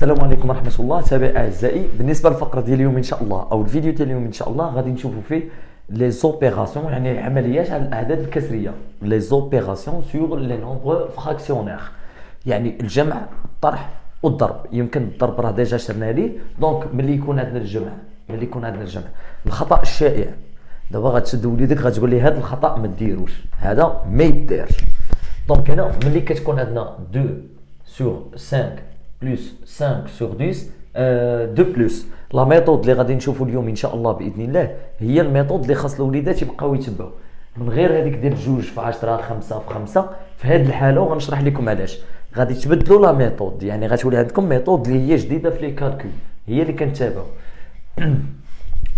السلام عليكم ورحمة الله. تابع أعزائي، بالنسبة للفقرة ديال اليوم إن شاء الله أو الفيديو ديال اليوم إن شاء الله غادي نشوفوا فيه لي زوبيراسيون، يعني العمليات على الأعداد الكسرية، لي زوبيراسيون سور لي نومبر فراكسيونير، يعني الجمع الطرح والضرب. يمكن الضرب راه ديجا شرنا ليه، دونك ملي يكون عندنا الجمع الخطأ الشائع. دابا غتشد وليدك غتقول ليه هذا الخطأ ما ديروش، هذا ما يديرش. دونك هنا ملي كتكون عندنا 2 sur 5 بلس 5 sur 10 2 بلس. لا ميثود اللي غادي نشوفوا اليوم ان شاء الله باذن الله هي الميثود اللي خاص الوليدات يبقاو يتبعوا، من غير هذيك ديال 2 في 10 5 في 5. في هذه الحاله وغنشرح لكم علاش غادي تبدلوا لا ميثود، يعني غتولي عندكم ميثود اللي هي جديده في لي كالكول، هي اللي كنتابعوا.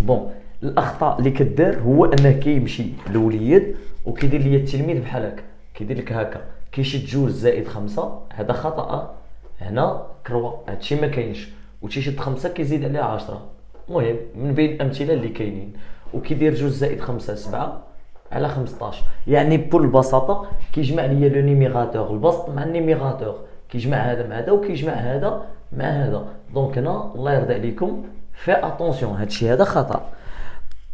بون، الاخطاء اللي كدار هو انه كيمشي الوليد وكيدير ليا التلميذ بحال هكا، كيدير لك هكا، كيشد 2 زائد 5، هذا خطأ. هنا كروا هادشي ما كاينش، وتيشد 5 كيزيد عليه 10. المهم من بين الامثله اللي كاينين، وكيدير 2 زائد 5 7 على 15. يعني بكل بساطه كيجمع ليا لو نيميراتور البسط مع النيميراتور، كيجمع هذا مع هذا وكيجمع هذا مع هذا. دونك هنا الله يرضي عليكم في اتونسيون، هادشي هذا خطأ.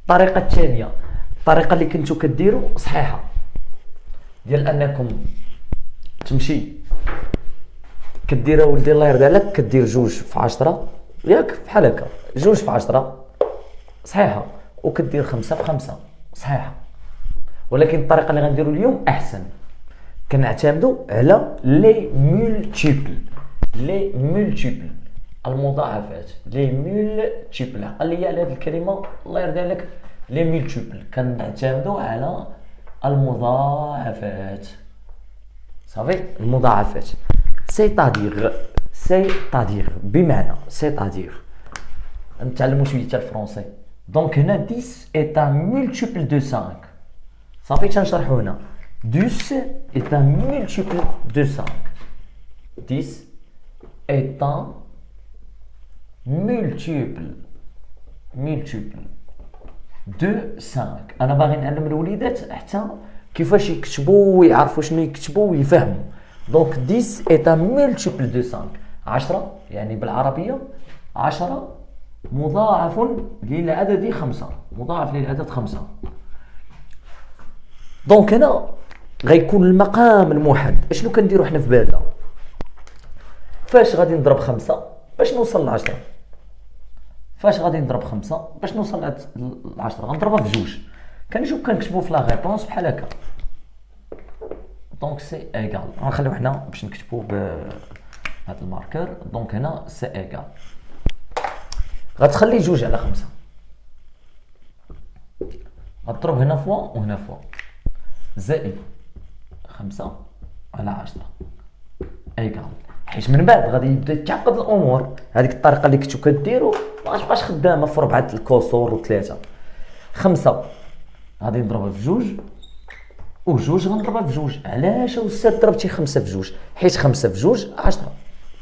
الطريقه الثانيه، الطريقه اللي كنتو كديروا صحيحه، ديال انكم تمشي كدير ولدي الله يرضي عليك، كدير 2 في 10 ياك بحال هكا، 2 في 10 صحيحه، وكدير 5 في 5 صحيحه. ولكن الطريقه اللي غنديروا اليوم احسن، كنعتمدوا على لي مولتيبل المضاعفات. لي مولتيبل عقل لي على هذه الكلمه الله يرضي عليك، لي مولتيبل كنعتمدوا على المضاعفات. صافي، المضاعفات سيتادير بمعنى سيتادير نتعلموا شويه تاع الفرونسي. دونك هنا 10 est un multiple de 5. صافي تنشرحوا هنا 10 est un multiple de 5. 10 est un multiple de 5. انا باغي نعلم الوليدات حتى كيفاش يكتبوا ويعرفوا شنو يكتبوا ويفهموا. دونك 10 est un multiple de 5. 10 يعني بالعربية 10 مضاعف للعدد 5، مضاعف للعدد 5. دونك هنا غيكون المقام الموحد. اشنو كنديروا حنا في بالنا فاش غادي نضرب 5 باش نوصل ل10؟ فاش غادي نضرب 5 باش نوصل ل10؟ غنضربها في 2. كنجيو كنكتبوا في لا ريبونس بحال هكا. دونك سي ايغال، غنخليو حنا باش نكتبوا بهذا الماركر. دونك هنا سي ايغال، غتخلي 2 على 5، غتضرب هنا فوا وهنا فوا، زائد 5 على 10 ايغال. حيت من بعد غادي يبدا يتعقد الامور. هذيك الطريقه اللي كنتو كديروا ما غتبقاش خدامه في 4 الكسور و3. 5 غادي نضربها في 2 و2 غنضربها في 2. علاش الاستاذ ضربتي 5 في 2؟ حيت 5 في 2 10،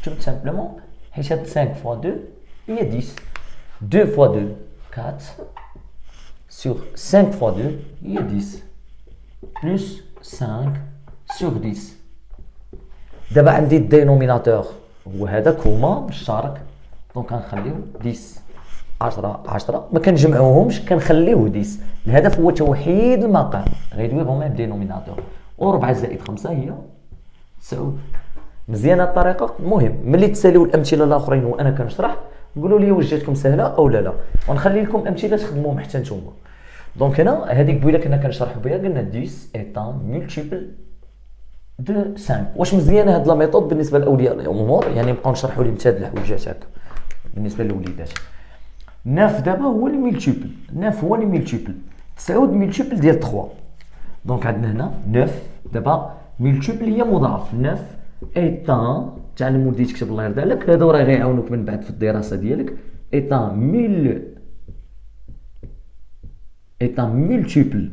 tout simplement. حيت هاد 5 fois 2 هي 10. 2 fois 2 4 sur 5 fois 2 هي 10 plus 5 sur 10. دابا عندي الدينوميناتور هو هذاك هما مشترك، دونك غنخليو 10 10 10، ما كنجمعوهمش كنخليوه 10. الهدف هو توحيد المقام، غيدوي هما الدينوميناتور. و4 زائد 5 هي 9. مزيانه الطريقه. المهم ملي تساليو الامثله الاخرين وانا كنشرح قولوا لي واش جاتكم سهله او لا، ونخلي لكم امثله تخدموهم حتى نتوما. دونك هنا هذيك قبيله كنا كنشرحوا بها، قلنا 10 est un multiple de 5. واش مزيانه هاد لا ميثود بالنسبه لاولياء الامور؟ يعني نبقاو نشرحوا لهم حتى هاد الحويجات هكا بالنسبه للوليدات. 9 دابا هو لي مولتيبل، 9 هو لي مولتيبل، 9 مولتيبل ديال 3. دونك عندنا هنا 9 دابا مولتيبل هي مضاعف. 9 ايطان، تعلم ولدي تكتب الله يرضي عليك، هادو راه غيعاونوك من بعد في الدراسه ديالك. ايطان مولتيبل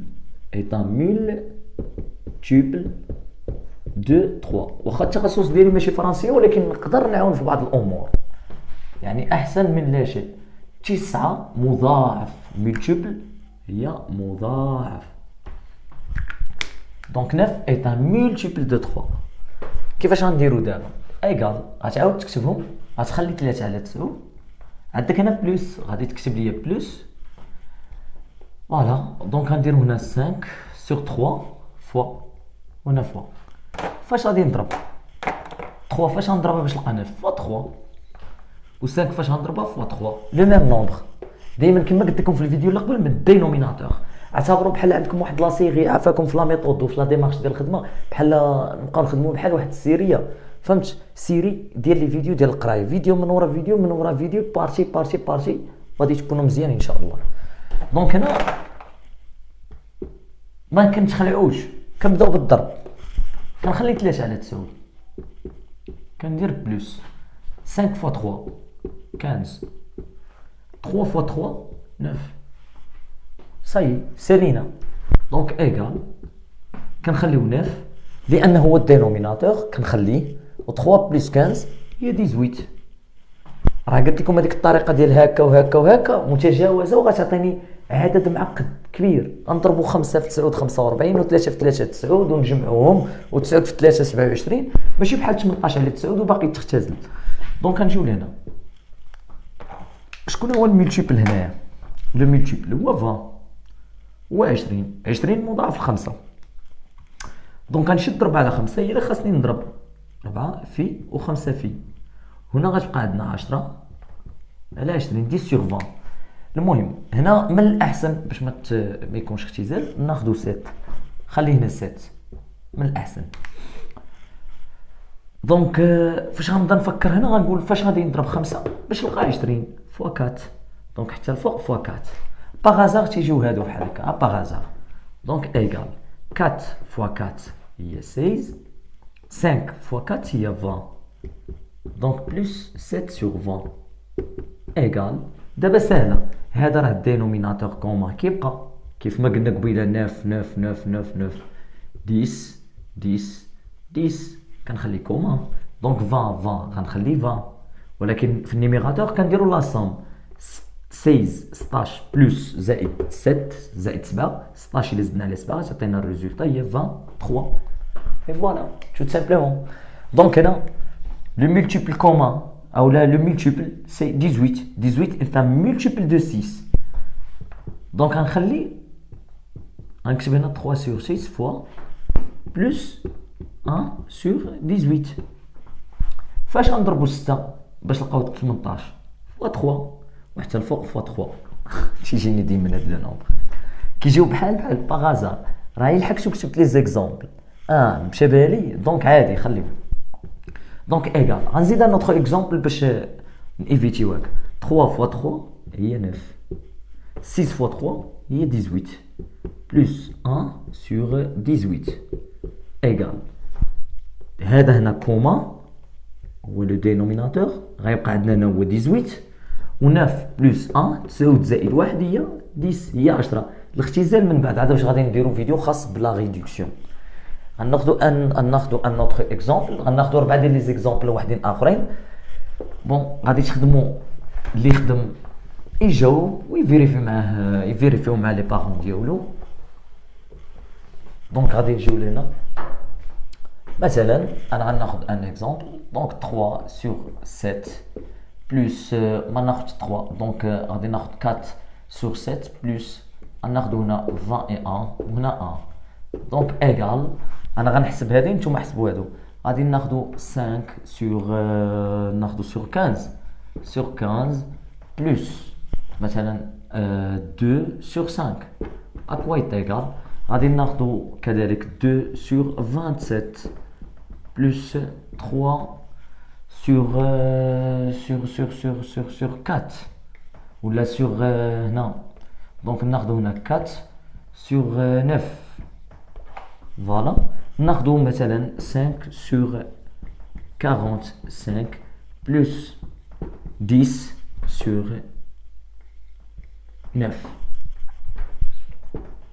دو 3. واخا التخصص ديالي ماشي فرنسيه، ولكن نقدر نعاون في بعض الامور، يعني احسن من لا شيء. 9 مضاعف، مولتيبل هي مضاعف. دونك 9 est un multiple de 3. كيفاش غنديرو دابا؟ ايكال غتعاود تكتبهم، غتخلي 3 على 9. عندك هنا بلوس، غادي تكتب لي بلوس. فوالا دونك غندير هنا 5 sur 3 فوا هنا فوا. فاش غادي نضرب 3 فاش غنضربها باش نلقى 9 فوا 3 و 5 فاش غنضربها فوا 3 لو ميم نومبر. دائما كما قلت لكم في الفيديو اللي قبل من الدينوميناتور، اعتبروا بحال عندكم واحد لا سيري عافاكم في لا ميثود وفي لا ديمارش ديال الخدمه، بحال نبقاو نخدموا بحال واحد السيريه، فهمت؟ سيري ديال لي فيديو ديال القرايه، فيديو من ورا فيديو من ورا فيديو، بارتي بارتي بارتي، غادي تكونوا مزيان ان شاء الله. دونك هنا ما كنتخلعوش، كنبداو بالضرب. كنخلي 3 على 9، كندير بلوس 5 فوا 3 15، 3 فوا 3 9. صاي سالينا. دونك ايكال كنخليو 9 لانه هو الدينوميناتور، كنخليه و 3 بلس 15 هي 18. راه قلت لكم هذيك الطريقه ديال هكا وهكا وهكا متجاوزه وغتعطيني عدد معقد كبير. غنضربوا 5 في 9 45 و3 في 3 9 ونجمعوهم و9 في 3 27، ماشي بحال 18 على 9 وباقي تختزل. دونك غنجيو لهنا، شكون هو الملتيبل هنايا؟ لو ملتيبل هو 20 هو 20 20 مضاعف ل5. دونك غنشد 4 على 5 هي اللي خاصني نضرب 4 في و5 في. هنا غتبقى عندنا 10 على 20 10 سور 20. المهم هنا من الاحسن باش ما يكونش اختزال ناخذ 7، خلي هنا 7 من الاحسن. دونك فاش غنبدا نفكر هنا غنقول فاش غادي نضرب 5 باش نلقى 20 فوا 4. دونك حتى الفوق فوا 4 باغازار تيجيو هادو بحال هكا باغازار. دونك ايكال 4 فوا 4 هي 16، 5 فوا 4 هي 20. دونك بلس 7 سور 20 ايكال. دابا ساهله، هذا راه الدينوميناتور كومان كيبقى كيف ما قلنا قبيله 9 9 9 9 9 10 10 10 كنخلي كومان. دونك 20 20 غنخلي 20، ولكن في النيميراتور كنديروا لا سوم 16 16 بلس زائد 7 زائد 7 16 اللي زدنا على 7 تعطينا الريزولتا هي 23. اي فوالا tout simplement. دونك هنا le multiple commun ou là le multiple c'est 18. 18 est un multiple de 6. Donc on va 3 sur 6 fois plus 1 sur 18. فاش غنضربوا 6 باش نلقاو 18 فوا 3 وحتى الفوق فوا 3. تيجيني ديما هاد لو نومبر كيجيو بحال باغازار. راه يلحقت وكتبت لي زيكزامبل مشى بالي دونك عادي خليو. دونك ايكال غنزيد ان اوتر اكزامبل باش نيفيتيو هكا. 3 فوا 3 هي 9، 6 فوا 3 هي 18 بلس 1 سور 18 ايكال. هذا هنا كوما هو لو دينوميناتور، غيبقى عندنا هنا هو 18 و 9 بلس 1 9 زائد 1 هي 10 هي 10. الاختزال من بعد عاد واش غادي نديرو فيديو خاص بلا ريدكسيون. غناخدو ان اوتر اكزامبل، غناخدو 4 ديال لي زيكزامبل واحدين اخرين. بون غادي تخدموا اللي يخدم يجاوب ويفيريفي معاه يفيريفيو مع لي بارون ديالو. دونك غادي نجيو لهنا مثلا انا غناخد ان اكزامبل. دونك 3 سور 7 بلس ما ناخدش 3 دونك غادي ناخد 4 سور 7 بلس غناخدو هنا 21 وهنا 1. دونك ايكال انا غنحسب هادي نتوما حسبوا هادو. غادي ناخدو 5 سور ناخدو سور 15 سور 15 بلس مثلا 2 سور 5 اكوا ايكال. غادي ناخدو كذلك 2 سور 27 بلس 3 sur 4 ولا sur هنا. دونك ناخدو هنا 4 sur 9. فوالا ناخدو مثلا 5 sur 45 plus 10 sur 9.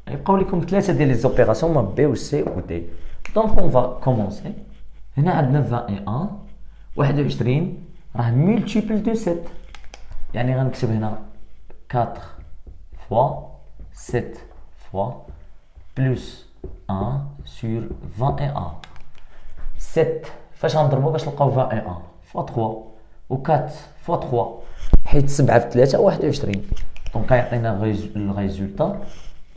يبقاو لكم 3 ديال لي زوبيراسيون ما بي و سي و دي. دونك اون فا كومونسي. هنا عندنا 21 راه مولتيبل دو 7، يعني غنكتب هنا 4 فوا 7 فوا بلس 1 sur 21. 7 فاش غنضربوا باش نلقاو 20 اي 1 فوا 3 و 4 فوا 3 حيت 7 في 3 21 دونك غيعطينا الريزولتا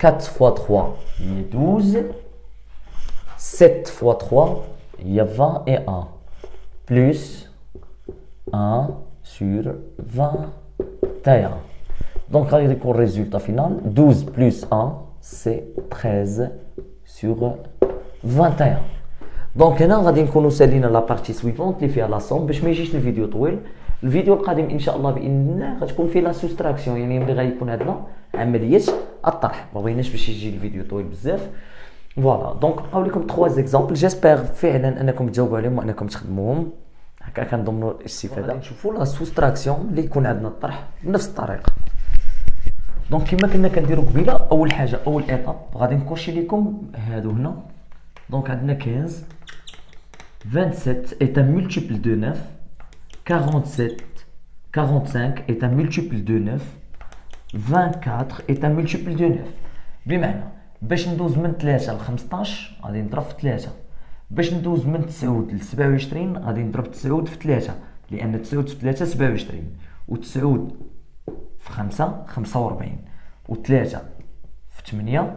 4 فوا 3 هي 12 7 فوا 3 هي 20 اي 1 بلس 1 sur 21 donc غادي يكون الريزولتا فينال 12 plus 1 c'est 13 sur 21 دونك هنا غادي نكونوا سالينا لا بارتي سويفونت اللي فيها لا سوم باش ما يجيش الفيديو طويل. الفيديو القادم ان شاء الله باذن الله غتكون فيه لا سوستراكسيون يعني ملي غيكون عندنا عمليه الطرح ما بغيناش باش يجي الفيديو طويل بزاف. فوالا دونك بقاو لكم 3 زيكزامبل جيسبر فعلا انكم تجاوبوا عليهم وانكم تخدموهم هكا كنضمنوا الاستفاده. غادي نشوفوا لا سوستراكسيون اللي يكون عندنا الطرح بنفس الطريقه. دونك كما كنا كنديروا قبيله اول حاجه اول ايطاب غادي نكوشي لكم هادو هنا. دونك عندنا 15 27 est un multiple de 9 47 45 est un multiple de 9 24 est un multiple de 9 بمعنى باش ندوز من 3 ل 15 غادي نضرب في 3 باش ندوز من 9 ل 27 غادي نضرب 9 في 3 لان 9 في 3 27 و 9 في 5 45 و 3 في 8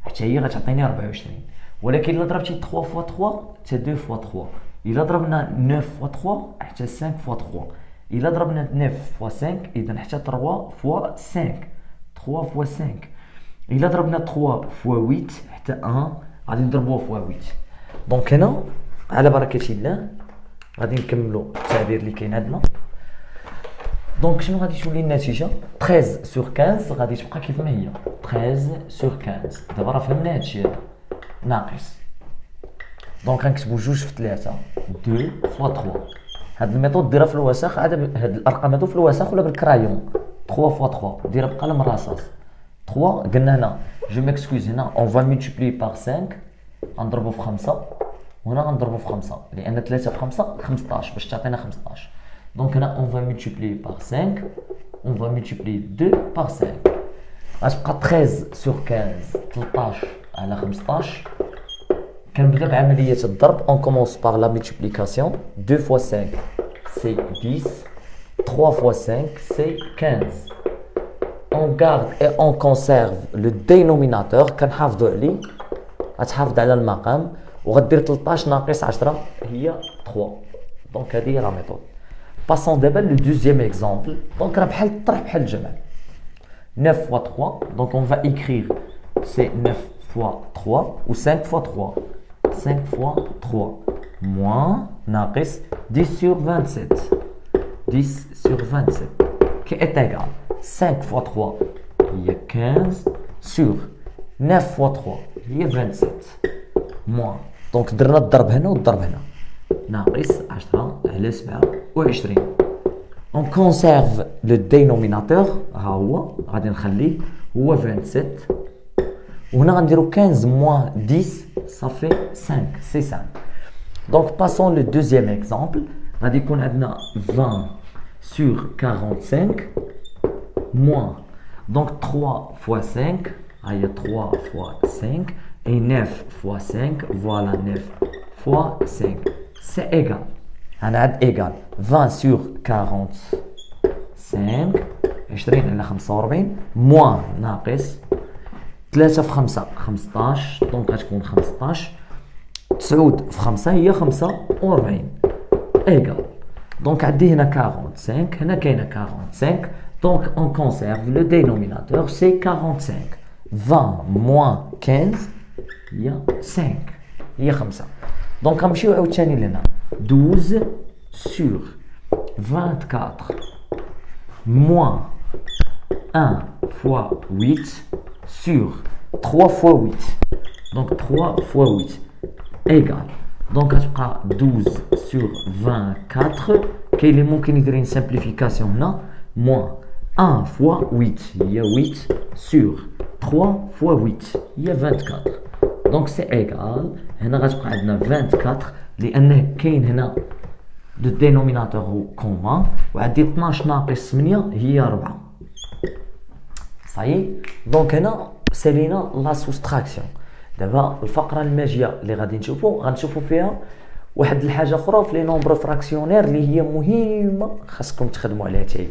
حتى هي غتعطيني 24 ولكن الا ضربتي 3 فوا 3 حتى 2 فوا 3 الا ضربنا 9 فوا 3 حتى 5 فوا 3 الا ضربنا 9 فوا 5 اذا حتى 3 فوا 5 3 فوا 5 الا ضربنا 3 فوا 8 حتى 1 غادي نضربوه فوا 8. دونك هنا على بركه الله غادي نكملوا التعبير اللي كاين عندنا. دونك شنو غادي تولي النتيجه 13 سور 15 غادي تبقى كيف ما هي 13 سور 15. دابا راه فهمنا هادشي هذا ناقص دونك غنكتبوا 2 في 3 2 فوا 3. هاد الميثود ديرها في الوساخ عاد هاد الارقام هادو في الوساخ ولا بالكرايون 3 فوا 3 ديرها بقلم الرصاص 3 قلنا هنا جو ميكسكوز هنا اون فا مولتيبلي بار 5 غنضربو في 5 وهنا غنضربو في 5 لان 3 في 5 15 باش تعطينا 15 دونك هنا اون فا مولتيبلي بار 5 اون فا مولتيبلي 2 بار 5 غتبقى 13 سور 15 13 على 15. كنبدا بعمليه الضرب اون كومونس بار لا مولتيبليكاسيون 2 فوا 5 سي 10 3 فوا 5 سي 15. on garde et on conserve le dénominateur كنحافظوا عليه غتحافظ على المقام وغدير 13 ناقص 10 هي 3 دونك هذه هي لا ميثود. باسون دابا لو دوزيام اكزامبل دونك راه بحال الطرح بحال الجمع 9 فوا 3 دونك on va écrire c'est 9 fois 3 ou 5 fois 3 5 fois 3 moins ناقص 10 sur 27 10 sur 27 qui est égal 5 fois 3 هي 15 sur 9 fois 3 هي 27 moins دونك درنا الضرب هنا والضرب هنا ناقص 10 على 27. on conserve le dénominateur ها هو غادي نخليه هو 27 وهنا غنديرو 15 moins 10 ça fait 5 c'est 5. donc passons le deuxième exemple غادي يكون عندنا 20 sur 45 moins donc 3 fois 5 هي 3 fois 5 et 9 fois 5 voilà 9 fois 5 c'est égal انا عاد égal 20 sur 45 20 على 45 moins ناقص 3 في 5 15 دونك غتكون 15 9 في 5 هي 45 égal دونك عندي هنا 45 هنا كاينه 45 donc on conserve le dénominateur c'est 45 20 moins 15 هي 5 هي 5 دونك غنمشيو عاوتاني لهنا 12 sur 24 moins 1 fois 8 sur 3 fois 8 donc 3 fois 8 égale donc غتبقى 12 sur 24 كاين اللي ممكن يدير une simplification هنا moins 1 fois 8 هي 8 sur 3 fois 8 هي 24 donc c'est égal هنا غتبقى عندنا 24 لانه كاين هنا le dénominateur هو كوما وعندي 12 ناقص 8 هي 4 صايي. دونك هنا سالينا لا سوستراكسيون. دابا الفقره الماجيه اللي غادي نشوفوا غنشوفوا فيها واحد الحاجه اخرى في لي نومبر فراكسيونير اللي هي مهمه خاصكم تخدموا عليها حتى هي.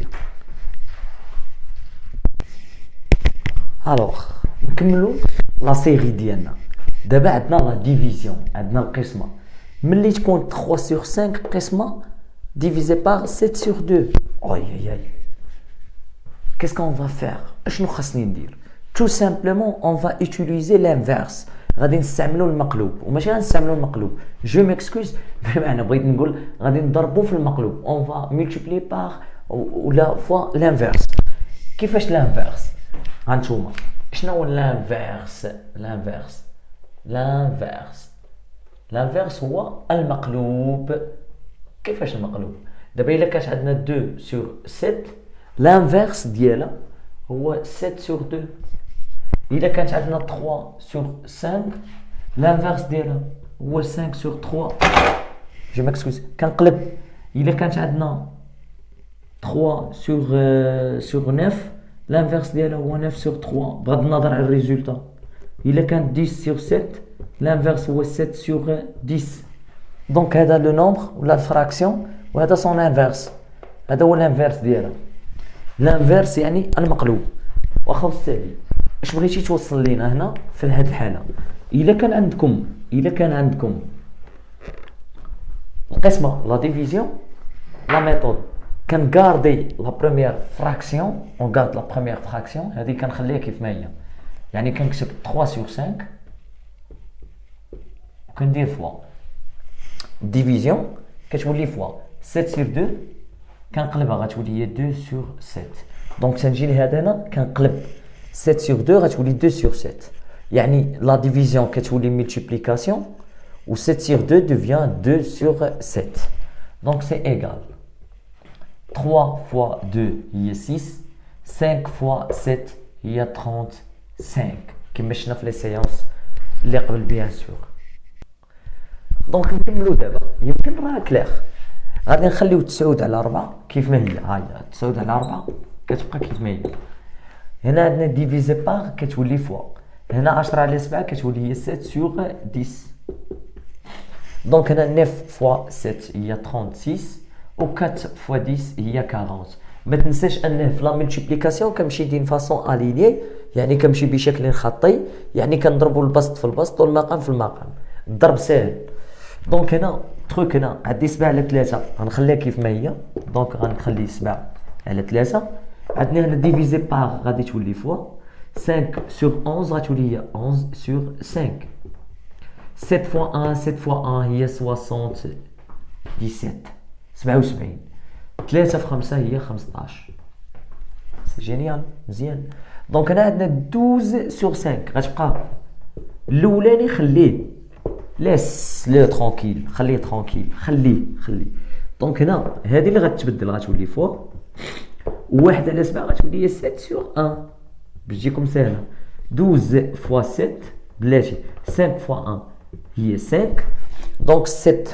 الوغ نكملوا لا سيري ديالنا. دابا عندنا لا ديفيزيون، عندنا القسمه. ملي تكون 3 sur 5 قسمه divisé par 7 sur 2. Aïe aïe aïe. Qu'est-ce qu'on va faire? اشنو خاصني ندير؟ Tout simplement on va utiliser l'inverse. غادي نستعملوا المقلوب وماشي غنستعملوا المقلوب. Je m'excuse بمعنى بغيت نقول غادي نضربوا في المقلوب. On va multiplier par ولا fois l'inverse. كيفاش l'inverse؟ هانتوما شنو هو l'inverse؟ l'inverse هو المقلوب. كيفاش المقلوب؟ دابا الا كانت عندنا 2 sur 7 l'inverse ديالها هو 7 sur 2. الا كانت عندنا 3 sur 5 l'inverse ديالها هو 5 sur 3. جو ماكسكوز كنقلب. الا كانت عندنا 3 sur 9 l'inverse ديالها هو 9 sur 3 بغض النظر على الريزولتا. الا كانت 10 sur 7 l'inverse هو 7 sur 10. دونك هذا لو نومبر ولا الفراكسيون وهذا سون انفيرس. هذا هو الانفيرس ديالها. الانفيرس يعني المقلوب. واخا استاذي اش بغيتي توصل لينا هنا في هذه الحاله؟ الا كان عندكم القسمه لا ديفيزيون لا ميثود كنغاردي لا بروميير فراكسيون اون غارد لا بروميير فراكسيون هذه كنخليها كيف ما هي. يعني كنكتب 3 sur 5 وكندير فوا ديفيزيون كتولي فوا 7 sur 2 كنقلبها غتولي هي 2 sur 7. دونك تنجي لهذا هنا كنقلب 7 sur 2 غتولي 2 sur 7. يعني لا ديفيزيون كتولي ملتيبليكاسيون و 7 sur 2 devient 2 sur 7. دونك سي ايغال 3 fois 2 هي 6 5 fois 7 هي 35 كما شفنا في لي سيونس اللي قبل بيان سور. دونك نكملوا دابا. يمكن راه كلير. غادي نخليو 9 على 4 كيف ما هي. ها هي 9 على 4 كتبقى كيف ما هي. هنا عندنا ديفيزي بار كتولي فوا. هنا 10 على 7 كتولي هي 7 sur 10. دونك هنا 9 fois 7 هي 36 و 4 fois 10 هي 40. ما تنساش انه في لا ملتيبليكاسيون كنمشي دين فاصون اليني، يعني كنمشي بشكل خطي، يعني كنضربوا البسط في البسط والمقام في المقام. الضرب ساهل. دونك هنا تروك هنا عندي 7 على 3 غنخليها كيف ما هي. دونك غنخلي 7 على 3. عندنا هنا ديفيزي بار غادي تولي فوا 5 sur 11 غتولي هي 11 sur 5. 7 fois 1 7 fois 1 هي 77 77. 3 في 5 هي 15. سي جينيال مزيان. دونك هنا عندنا 12 sur 5 غتبقى الاولاني خليه لاس لو ترونكيل، خليه ترونكيل، خليه. دونك هنا هذه اللي غتبدل غتولي فوا واحد على 7 غتولي هي 7 sur 1 باش تجيكم ساهله. 12 fois 7 بلاتي 5 fois 1 هي 5. دونك 7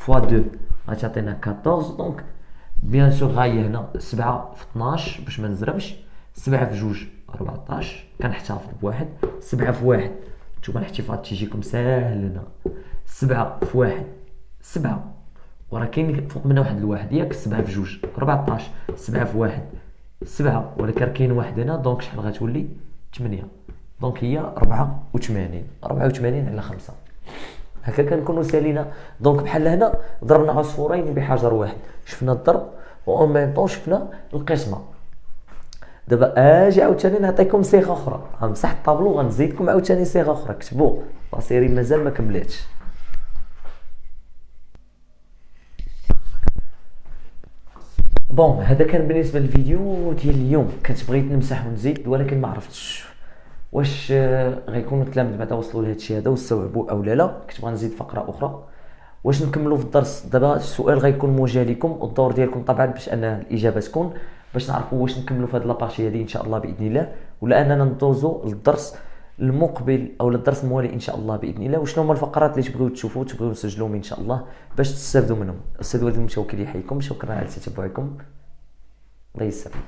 fois 2 غتعطينا 14. دونك بيان سور هاهي هنا 7 في 12 باش ما نزربش. 7 في 2 14 كنحتفظ بواحد. 7 في 1 نتوما الاحتفاظ تيجيكم ساهل هنا. 7 في 1 7 وراه كاين فوق منها واحد الواحد ياك. 7 في 2 14. 7 في 1 7 ولكن كاين واحد هنا. دونك شحال غتولي 8. دونك هي 84 على 5. هكا كنكونوا سالينا. دونك بحال هنا ضربنا عصفورين بحجر واحد، شفنا الضرب و اون ميم طون شفنا القسمه. دابا اجي عاوتاني نعطيكم صيغه اخرى. غنمسح الطابلو وغنزيدكم عاوتاني صيغه اخرى. كتبوا لا سيري مازال ما كملاتش. بون هذا كان بالنسبه للفيديو ديال اليوم. كنت بغيت نمسح ونزيد ولكن ما عرفتش واش غيكونوا التلاميذ بعدا وصلوا لهذا الشيء هذا واستوعبوا او لا. كنت بغا نزيد فقره اخرى. واش نكملوا في الدرس دابا؟ السؤال غيكون موجه لكم والدور ديالكم طبعا باش ان الاجابه تكون باش نعرفوا واش نكملوا في هذه لابارتي هذه ان شاء الله باذن الله، ولا اننا ندوزوا للدرس المقبل او للدرس الموالي ان شاء الله باذن الله. وشنو هما الفقرات اللي تبغيو تشوفوا تبغيو نسجلوهم ان شاء الله باش تستافدوا منهم. الاستاذ وليد المتوكل يحييكم. شكرا على تتبعكم. الله يسلمكم.